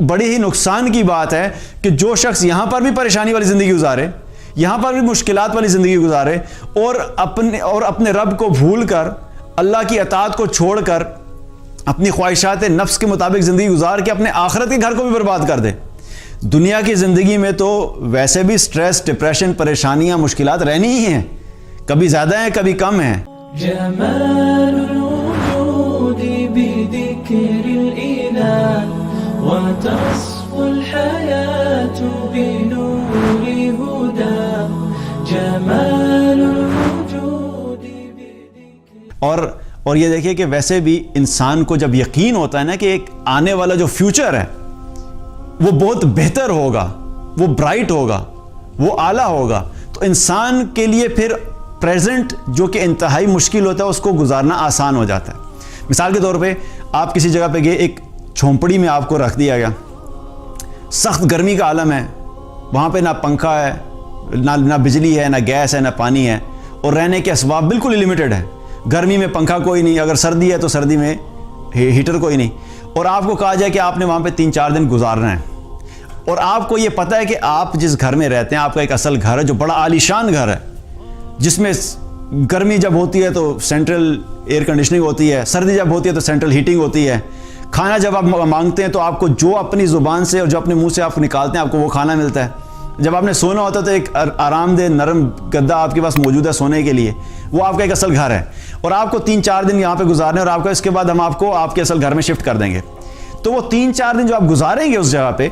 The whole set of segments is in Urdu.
بڑی ہی نقصان کی بات ہے کہ جو شخص یہاں پر بھی پریشانی والی زندگی گزارے، یہاں پر بھی مشکلات والی زندگی گزارے، اور اپنے رب کو بھول کر، اللہ کی اطاعت کو چھوڑ کر، اپنی خواہشات نفس کے مطابق زندگی گزار کے اپنے آخرت کے گھر کو بھی برباد کر دے۔ دنیا کی زندگی میں تو ویسے بھی سٹریس، ڈپریشن، پریشانیاں، مشکلات رہنی ہی ہیں، کبھی زیادہ ہیں کبھی کم ہیں۔ جمال الوجود بذكر الإله وتصفو الحياة بنور هدى جمال الوجود بذكر۔ اور یہ دیکھیے کہ ویسے بھی انسان کو جب یقین ہوتا ہے نا کہ ایک آنے والا جو فیوچر ہے وہ بہت بہتر ہوگا، وہ برائٹ ہوگا، وہ اعلیٰ ہوگا، تو انسان کے لیے پھر پریزنٹ جو کہ انتہائی مشکل ہوتا ہے اس کو گزارنا آسان ہو جاتا ہے۔ مثال کے طور پہ آپ کسی جگہ پہ گئے، ایک جھونپڑی میں آپ کو رکھ دیا گیا، سخت گرمی کا عالم ہے، وہاں پہ نہ پنکھا ہے، نہ بجلی ہے، نہ گیس ہے، نہ پانی ہے، اور رہنے کے اسباب بالکل ہی لمیٹڈ ہے۔ گرمی میں پنکھا کوئی نہیں، اگر سردی ہے تو سردی میں ہیٹر کوئی نہیں، اور آپ کو کہا جائے کہ آپ نے وہاں پہ 3-4 دن گزارنا ہے، اور آپ کو یہ پتہ ہے کہ آپ جس گھر میں رہتے ہیں آپ کا ایک اصل گھر ہے جو بڑا عالیشان گھر ہے، جس میں گرمی جب ہوتی ہے تو سینٹرل ایئر کنڈیشننگ ہوتی ہے، سردی جب ہوتی ہے تو سینٹرل ہیٹنگ ہوتی ہے، کھانا جب آپ مانگتے ہیں تو آپ کو جو اپنی زبان سے اور جو اپنے منہ سے آپ نکالتے ہیں آپ کو وہ کھانا ملتا ہے، جب آپ نے سونا ہوتا ہے تو ایک آرام دہ نرم گدا آپ کے پاس موجود ہے سونے کے لیے، وہ آپ کا ایک اصل گھر ہے، اور آپ کو 3-4 دن یہاں پہ گزارنے، اور آپ کو اس کے بعد ہم آپ کو آپ کے اصل گھر میں شفٹ کر دیں گے۔ تو وہ 3-4 دن جو آپ گزاریں گے اس جگہ پہ،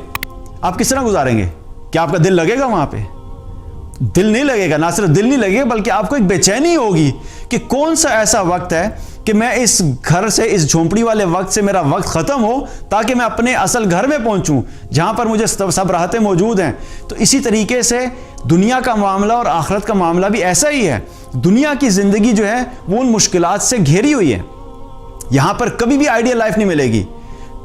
آپ کس طرح گزاریں گے؟ کیا آپ کا دل لگے گا وہاں پہ؟ دل نہیں لگے گا، نہ صرف دل نہیں لگے گا بلکہ آپ کو ایک بے چینی ہوگی کہ کون سا ایسا وقت ہے کہ میں اس گھر سے، اس جھونپڑی والے وقت سے میرا وقت ختم ہو تاکہ میں اپنے اصل گھر میں پہنچوں جہاں پر مجھے سب راحتیں موجود ہیں۔ تو اسی طریقے سے دنیا کا معاملہ اور آخرت کا معاملہ بھی ایسا ہی ہے۔ دنیا کی زندگی جو ہے وہ ان مشکلات سے گھیری ہوئی ہے، یہاں پر کبھی بھی آئیڈیل لائف نہیں ملے گی،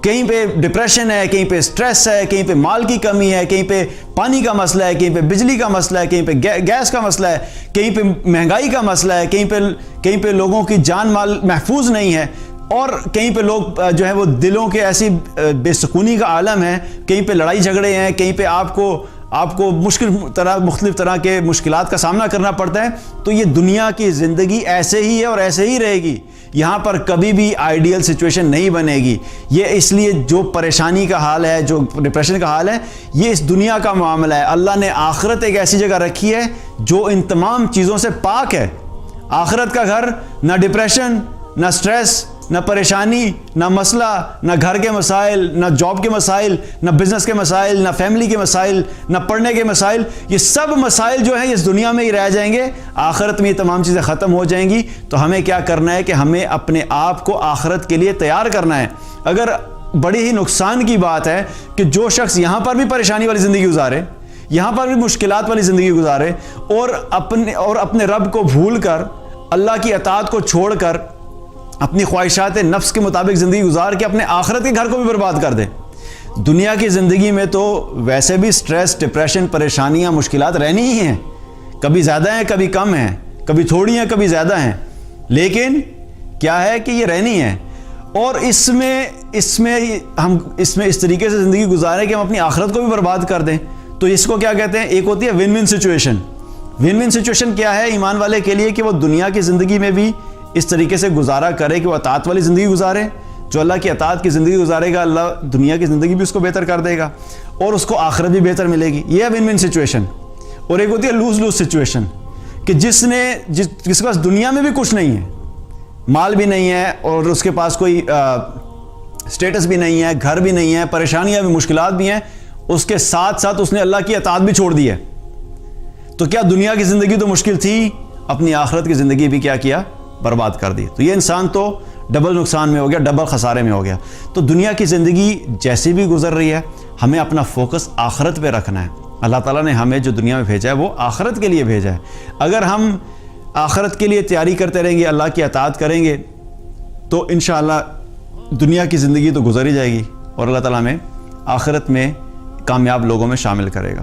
کہیں پہ ڈپریشن ہے، کہیں پہ سٹریس ہے، کہیں پہ مال کی کمی ہے، کہیں پہ پانی کا مسئلہ ہے، کہیں پہ بجلی کا مسئلہ ہے، کہیں پہ گیس کا مسئلہ ہے، کہیں پہ مہنگائی کا مسئلہ ہے، کہیں پہ لوگوں کی جان مال محفوظ نہیں ہے، اور کہیں پہ لوگ جو ہے وہ دلوں کے ایسی بے سکونی کا عالم ہے، کہیں پہ لڑائی جھگڑے ہیں، کہیں پہ آپ کو مختلف طرح کے مشکلات کا سامنا کرنا پڑتا ہے۔ تو یہ دنیا کی زندگی ایسے ہی ہے اور ایسے ہی رہے گی، یہاں پر کبھی بھی آئیڈیل سچویشن نہیں بنے گی۔ یہ اس لیے جو پریشانی کا حال ہے، جو ڈپریشن کا حال ہے، یہ اس دنیا کا معاملہ ہے۔ اللہ نے آخرت ایک ایسی جگہ رکھی ہے جو ان تمام چیزوں سے پاک ہے۔ آخرت کا گھر نہ ڈپریشن، نہ سٹریس، نہ پریشانی، نہ مسئلہ، نہ گھر کے مسائل، نہ جاب کے مسائل، نہ بزنس کے مسائل، نہ فیملی کے مسائل، نہ پڑھنے کے مسائل، یہ سب مسائل جو ہیں اس دنیا میں ہی رہ جائیں گے، آخرت میں یہ تمام چیزیں ختم ہو جائیں گی۔ تو ہمیں کیا کرنا ہے کہ ہمیں اپنے آپ کو آخرت کے لیے تیار کرنا ہے۔ اگر بڑی ہی نقصان کی بات ہے کہ جو شخص یہاں پر بھی پریشانی والی زندگی گزارے، یہاں پر بھی مشکلات والی زندگی گزارے، اور اپنے رب کو بھول کر، اللہ کی اطاعت کو چھوڑ کر، اپنی خواہشات نفس کے مطابق زندگی گزار کے اپنے آخرت کے گھر کو بھی برباد کر دے۔ دنیا کی زندگی میں تو ویسے بھی سٹریس، ڈپریشن، پریشانیاں، مشکلات رہنی ہی ہیں، کبھی زیادہ ہیں کبھی کم ہیں، کبھی تھوڑی ہیں کبھی زیادہ ہیں، لیکن کیا ہے کہ یہ رہنی ہے، اور اس میں اس طریقے سے زندگی گزاریں کہ ہم اپنی آخرت کو بھی برباد کر دیں۔ تو اس کو کیا کہتے ہیں؟ ایک ہوتی ہے one one situation. One one situation کیا ہے ایمان والے کے لیے؟ کہ وہ دنیا کی زندگی میں بھی اس طریقے سے گزارا کرے کہ وہ اطاعت والی زندگی گزارے، جو اللہ کی اطاعت کی زندگی گزارے گا اللہ دنیا کی زندگی بھی اس کو بہتر کر دے گا، اور اس کو آخرت بھی بہتر ملے گی۔ یہ ہے ون ون سچویشن۔ اور ایک ہوتی ہے لوز لوز سچویشن، کہ جس کے پاس دنیا میں بھی کچھ نہیں ہے، مال بھی نہیں ہے، اور اس کے پاس کوئی سٹیٹس بھی نہیں ہے، گھر بھی نہیں ہے، پریشانیاں بھی، مشکلات بھی ہیں، اس کے ساتھ ساتھ اس نے اللہ کی اطاعت بھی چھوڑ دی ہے۔ تو کیا دنیا کی زندگی تو مشکل تھی، اپنی آخرت کی زندگی بھی کیا برباد کر دی۔ تو یہ انسان تو ڈبل نقصان میں ہو گیا، ڈبل خسارے میں ہو گیا۔ تو دنیا کی زندگی جیسی بھی گزر رہی ہے، ہمیں اپنا فوکس آخرت پہ رکھنا ہے۔ اللہ تعالیٰ نے ہمیں جو دنیا میں بھیجا ہے وہ آخرت کے لیے بھیجا ہے۔ اگر ہم آخرت کے لیے تیاری کرتے رہیں گے، اللہ کی اطاعت کریں گے، تو انشاءاللہ دنیا کی زندگی تو گزر ہی جائے گی، اور اللہ تعالیٰ ہمیں آخرت میں کامیاب لوگوں میں شامل کرے گا۔